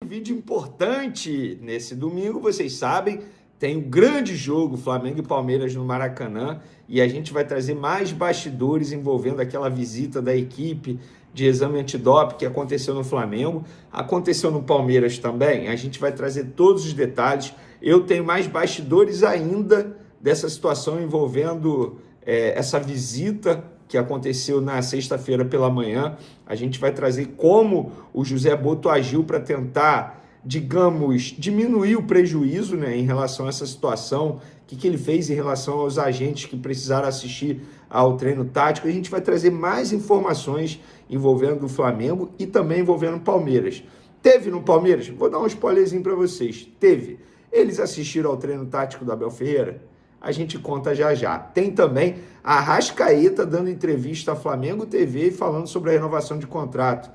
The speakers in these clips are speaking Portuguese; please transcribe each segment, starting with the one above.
vídeo importante nesse domingo, vocês sabem, tem um grande jogo Flamengo e Palmeiras no Maracanã e a gente vai trazer mais bastidores envolvendo aquela visita da equipe de exame antidoping que aconteceu no Flamengo, aconteceu no Palmeiras também, a gente vai trazer todos os detalhes. Eu tenho mais bastidores ainda dessa situação envolvendo essa visita que aconteceu na sexta-feira pela manhã. A gente vai trazer como o José Botto agiu para tentar, digamos, diminuir o prejuízo, né, em relação a essa situação, o que ele fez em relação aos agentes que precisaram assistir ao treino tático. A gente vai trazer mais informações envolvendo o Flamengo e também envolvendo o Palmeiras. Teve no Palmeiras? Vou dar um spoilerzinho para vocês. Teve. Eles assistiram ao treino tático do Abel Ferreira? A gente conta já já. Tem também a Arrascaeta dando entrevista à Flamengo TV falando sobre a renovação de contrato.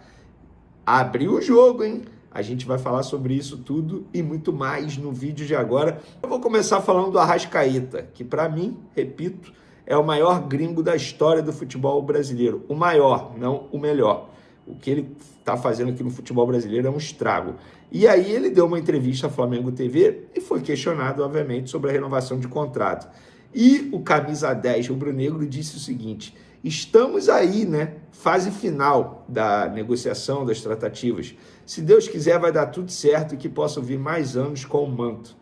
Abriu o jogo, hein? A gente vai falar sobre isso tudo e muito mais no vídeo de agora. Eu vou começar falando do Arrascaeta, que para mim, repito, é o maior gringo da história do futebol brasileiro. O maior, não o melhor. O que ele está fazendo aqui no futebol brasileiro é um estrago. E aí ele deu uma entrevista à Flamengo TV e foi questionado, obviamente, sobre a renovação de contrato. E o camisa 10 rubro-negro disse o seguinte: estamos aí, né? Fase final da negociação, das tratativas. Se Deus quiser, vai dar tudo certo e que possam vir mais anos com o manto.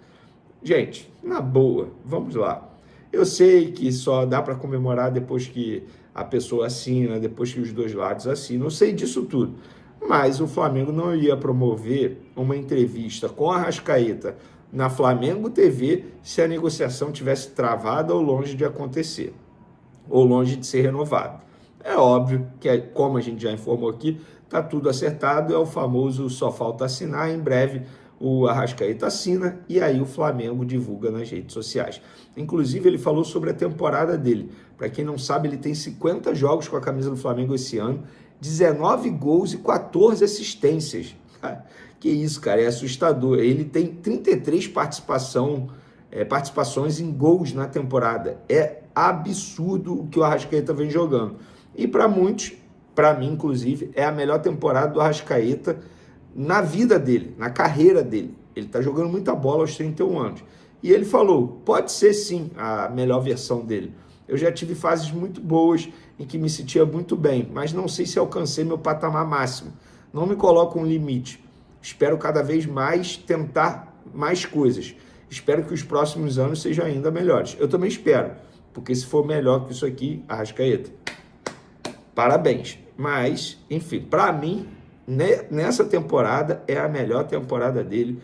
Gente, na boa, vamos lá. Eu sei que só dá para comemorar depois que a pessoa assina, depois que os dois lados assinam. Eu sei disso tudo. Mas o Flamengo não ia promover uma entrevista com a Arrascaeta na Flamengo TV se a negociação tivesse travada ou longe de acontecer, ou longe de ser renovada. É óbvio que, como a gente já informou aqui, está tudo acertado, é o famoso só falta assinar. Em breve o Arrascaeta assina e aí o Flamengo divulga nas redes sociais. Inclusive ele falou sobre a temporada dele. Para quem não sabe, ele tem 50 jogos com a camisa do Flamengo esse ano, 19 gols e 14 assistências. Que isso, cara, é assustador. Ele tem 33 participações em gols na temporada. É absurdo o que o Arrascaeta vem jogando. E para muitos, para mim inclusive, é a melhor temporada do Arrascaeta na vida dele, na carreira dele. Ele está jogando muita bola aos 31 anos. E ele falou, pode ser sim a melhor versão dele. Eu já tive fases muito boas em que me sentia muito bem, mas não sei se alcancei meu patamar máximo. Não me coloco um limite. Espero cada vez mais tentar mais coisas. Espero que os próximos anos sejam ainda melhores. Eu também espero, porque se for melhor que isso aqui, Arrascaeta, parabéns. Mas, enfim, para mim, nessa temporada é a melhor temporada dele,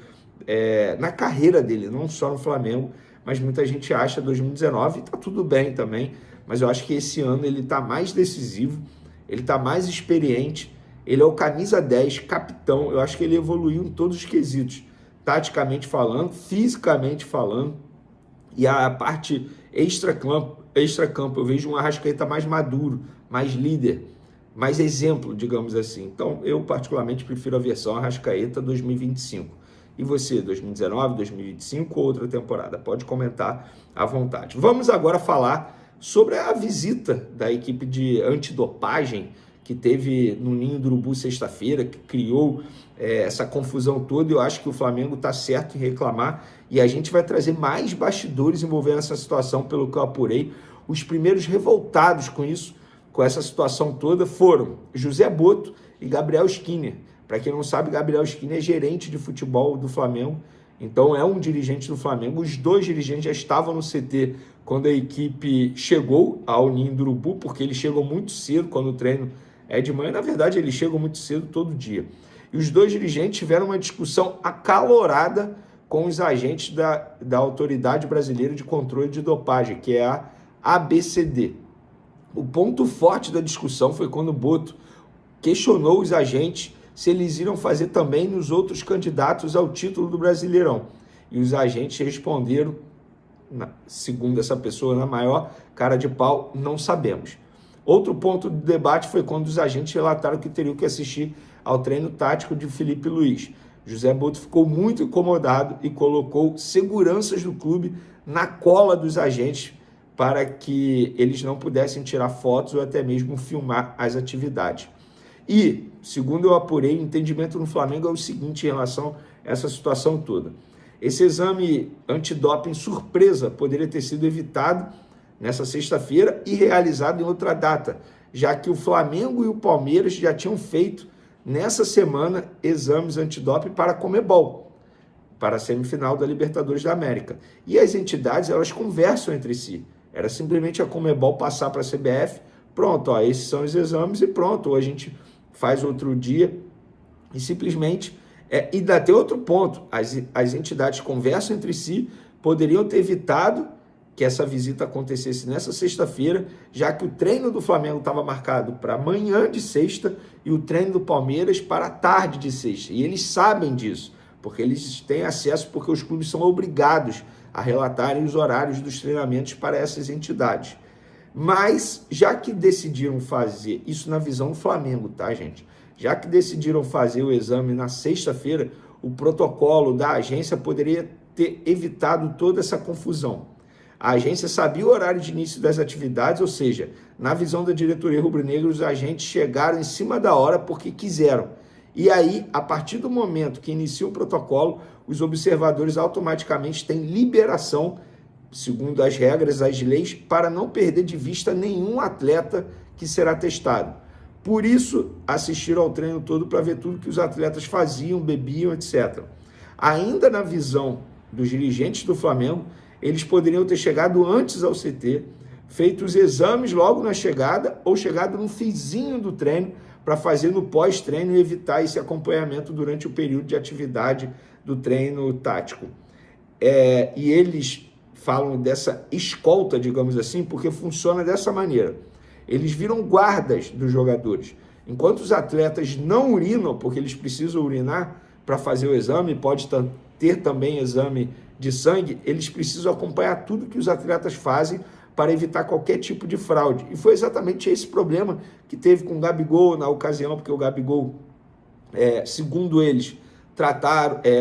na carreira dele, não só no Flamengo, mas muita gente acha 2019, tá tudo bem também, mas eu acho que esse ano ele tá mais decisivo, ele tá mais experiente, ele é o camisa 10, capitão. Eu acho que ele evoluiu em todos os quesitos, taticamente falando, fisicamente falando, e a parte extracampo, eu vejo um Arrascaeta mais maduro, mais líder, mais exemplo, digamos assim. Então, eu particularmente prefiro a versão Arrascaeta 2025. E você, 2019, 2025 ou outra temporada? Pode comentar à vontade. Vamos agora falar sobre a visita da equipe de antidopagem que teve no Ninho do Urubu sexta-feira, que criou essa confusão toda. Eu acho que o Flamengo está certo em reclamar e a gente vai trazer mais bastidores envolvendo essa situação, pelo que eu apurei. Os primeiros revoltados com isso, com essa situação toda, foram José Botto e Gabriel Skinner. Para quem não sabe, Gabriel Skinner é gerente de futebol do Flamengo, então é um dirigente do Flamengo. Os dois dirigentes já estavam no CT quando a equipe chegou ao Ninho do Urubu, porque eles chegam muito cedo quando o treino é de manhã. Na verdade, eles chegam muito cedo todo dia. E os dois dirigentes tiveram uma discussão acalorada com os agentes da Autoridade Brasileira de Controle de Dopagem, que é a ABCD. O ponto forte da discussão foi quando o Botto questionou os agentes se eles iriam fazer também nos outros candidatos ao título do Brasileirão. E os agentes responderam, segundo essa pessoa, na maior cara de pau, não sabemos. Outro ponto de debate foi quando os agentes relataram que teriam que assistir ao treino tático de Felipe Luiz. José Botto ficou muito incomodado e colocou seguranças do clube na cola dos agentes para que eles não pudessem tirar fotos ou até mesmo filmar as atividades. E, segundo eu apurei, o entendimento no Flamengo é o seguinte em relação a essa situação toda. Esse exame antidoping surpresa poderia ter sido evitado nessa sexta-feira e realizado em outra data, já que o Flamengo e o Palmeiras já tinham feito nessa semana exames antidoping para a Conmebol, para a semifinal da Libertadores da América. E as entidades, elas conversam entre si. Era simplesmente a Conmebol passar para a CBF, pronto, ó, esses são os exames e pronto, ou a gente faz outro dia e simplesmente... e ainda tem outro ponto, as entidades conversam entre si, poderiam ter evitado que essa visita acontecesse nessa sexta-feira, já que o treino do Flamengo estava marcado para amanhã de sexta e o treino do Palmeiras para a tarde de sexta. E eles sabem disso, porque eles têm acesso, porque os clubes são obrigados a relatarem os horários dos treinamentos para essas entidades. Mas, já que decidiram fazer, isso na visão do Flamengo, tá, gente? Já que decidiram fazer o exame na sexta-feira, o protocolo da agência poderia ter evitado toda essa confusão. A agência sabia o horário de início das atividades, ou seja, na visão da diretoria rubro-negra, os agentes chegaram em cima da hora porque quiseram. E aí, a partir do momento que inicia o protocolo, os observadores automaticamente têm liberação, segundo as regras, as leis, para não perder de vista nenhum atleta que será testado. Por isso, assistiram ao treino todo para ver tudo que os atletas faziam, bebiam, etc. Ainda na visão dos dirigentes do Flamengo, eles poderiam ter chegado antes ao CT, feito os exames logo na chegada ou chegado no finzinho do treino para fazer no pós-treino e evitar esse acompanhamento durante o período de atividade do treino tático. E eles falam dessa escolta, digamos assim, porque funciona dessa maneira. Eles viram guardas dos jogadores. Enquanto os atletas não urinam, porque eles precisam urinar para fazer o exame, pode ter também exame de sangue, eles precisam acompanhar tudo que os atletas fazem para evitar qualquer tipo de fraude. E foi exatamente esse problema que teve com o Gabigol na ocasião, porque o Gabigol, segundo eles,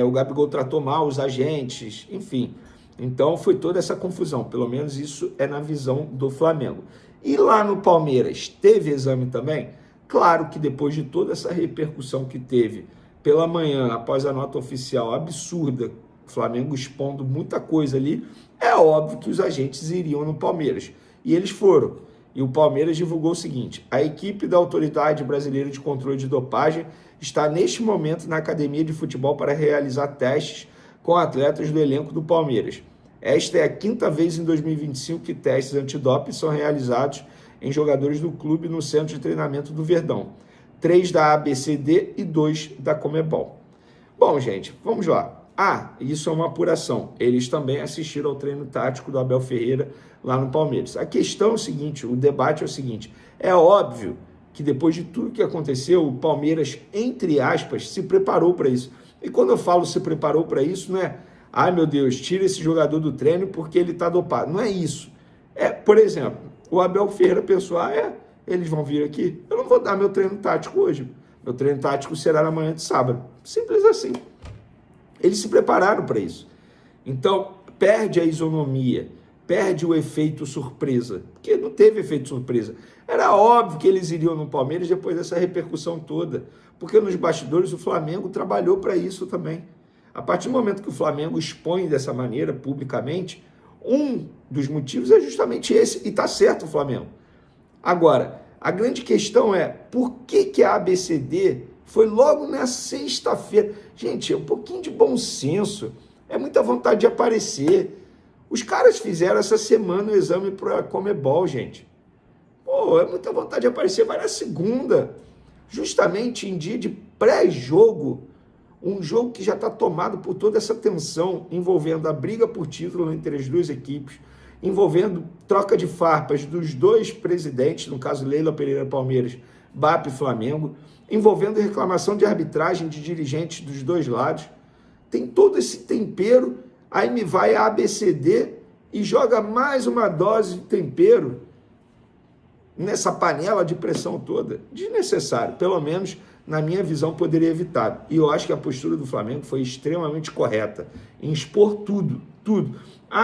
o Gabigol tratou mal os agentes, enfim. Então foi toda essa confusão, pelo menos isso é na visão do Flamengo. E lá no Palmeiras, teve exame também? Claro que depois de toda essa repercussão que teve pela manhã, após a nota oficial absurda, o Flamengo expondo muita coisa ali, é óbvio que os agentes iriam no Palmeiras. E eles foram. E o Palmeiras divulgou o seguinte: a equipe da Autoridade Brasileira de Controle de Dopagem está neste momento na academia de futebol para realizar testes com atletas do elenco do Palmeiras. Esta é a quinta vez em 2025 que testes antidoping são realizados em jogadores do clube no centro de treinamento do Verdão. 3 da ABCD e 2 da Conmebol. Bom, gente, vamos lá. Isso é uma apuração. Eles também assistiram ao treino tático do Abel Ferreira lá no Palmeiras. A questão é o seguinte, o debate é o seguinte, é óbvio que depois de tudo que aconteceu, o Palmeiras, entre aspas, se preparou para isso. E quando eu falo se preparou para isso, não é, ai meu Deus, tira esse jogador do treino porque ele está dopado. Não é isso. Por exemplo, o Abel Ferreira pensou, eles vão vir aqui, eu não vou dar meu treino tático hoje. Meu treino tático será na manhã de sábado. Simples assim. Eles se prepararam para isso. Então, perde a isonomia, perde o efeito surpresa, porque não teve efeito surpresa. Era óbvio que eles iriam no Palmeiras depois dessa repercussão toda, porque nos bastidores o Flamengo trabalhou para isso também. A partir do momento que o Flamengo expõe dessa maneira, publicamente, um dos motivos é justamente esse, e está certo o Flamengo. Agora, a grande questão é, por que a ABCD foi logo na sexta-feira? Gente, é um pouquinho de bom senso, é muita vontade de aparecer. Os caras fizeram essa semana o exame para a Conmebol, gente. É muita vontade de aparecer, vai na segunda, justamente em dia de pré-jogo, um jogo que já está tomado por toda essa tensão, envolvendo a briga por título entre as duas equipes, envolvendo troca de farpas dos dois presidentes, no caso Leila Pereira Palmeiras, BAP e Flamengo, envolvendo reclamação de arbitragem de dirigentes dos dois lados. Tem todo esse tempero, aí me vai a ABCD e joga mais uma dose de tempero nessa panela de pressão toda. Desnecessário, pelo menos na minha visão poderia evitar. E eu acho que a postura do Flamengo foi extremamente correta em expor tudo.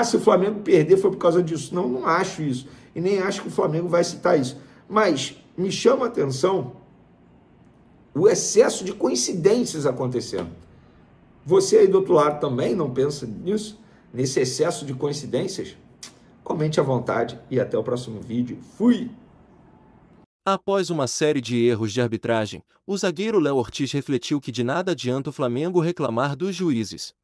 Se o Flamengo perder foi por causa disso. Não, não acho isso. E nem acho que o Flamengo vai citar isso. Mas me chama a atenção o excesso de coincidências acontecendo. Você aí do outro lado também não pensa nisso? Nesse excesso de coincidências? Comente à vontade e até o próximo vídeo. Fui! Após uma série de erros de arbitragem, o zagueiro Léo Ortiz refletiu que de nada adianta o Flamengo reclamar dos juízes.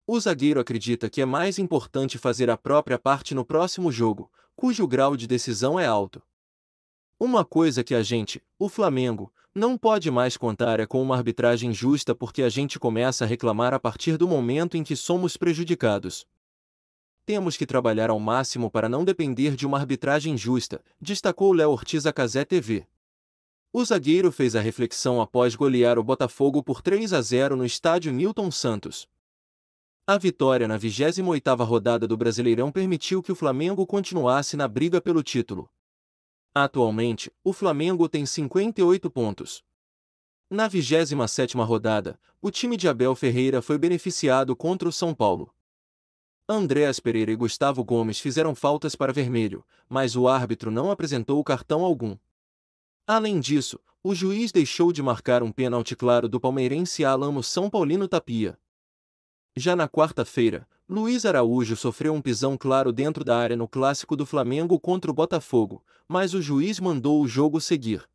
O zagueiro acredita que é mais importante fazer a própria parte no próximo jogo, cujo grau de decisão é alto. Uma coisa que a gente, o Flamengo, não pode mais contar é com uma arbitragem justa porque a gente começa a reclamar a partir do momento em que somos prejudicados. Temos que trabalhar ao máximo para não depender de uma arbitragem justa, destacou Léo Ortiz à Cazé TV. O zagueiro fez a reflexão após golear o Botafogo por 3-0 no estádio Newton Santos. A vitória na 28ª rodada do Brasileirão permitiu que o Flamengo continuasse na briga pelo título. Atualmente, o Flamengo tem 58 pontos. Na 27ª rodada, o time de Abel Ferreira foi beneficiado contra o São Paulo. Andréas Pereira e Gustavo Gomes fizeram faltas para vermelho, mas o árbitro não apresentou cartão algum. Além disso, o juiz deixou de marcar um pênalti claro do palmeirense Alan São Paulino Tapia. Já na quarta-feira, Luiz Araújo sofreu um pisão claro dentro da área no clássico do Flamengo contra o Botafogo, mas o juiz mandou o jogo seguir.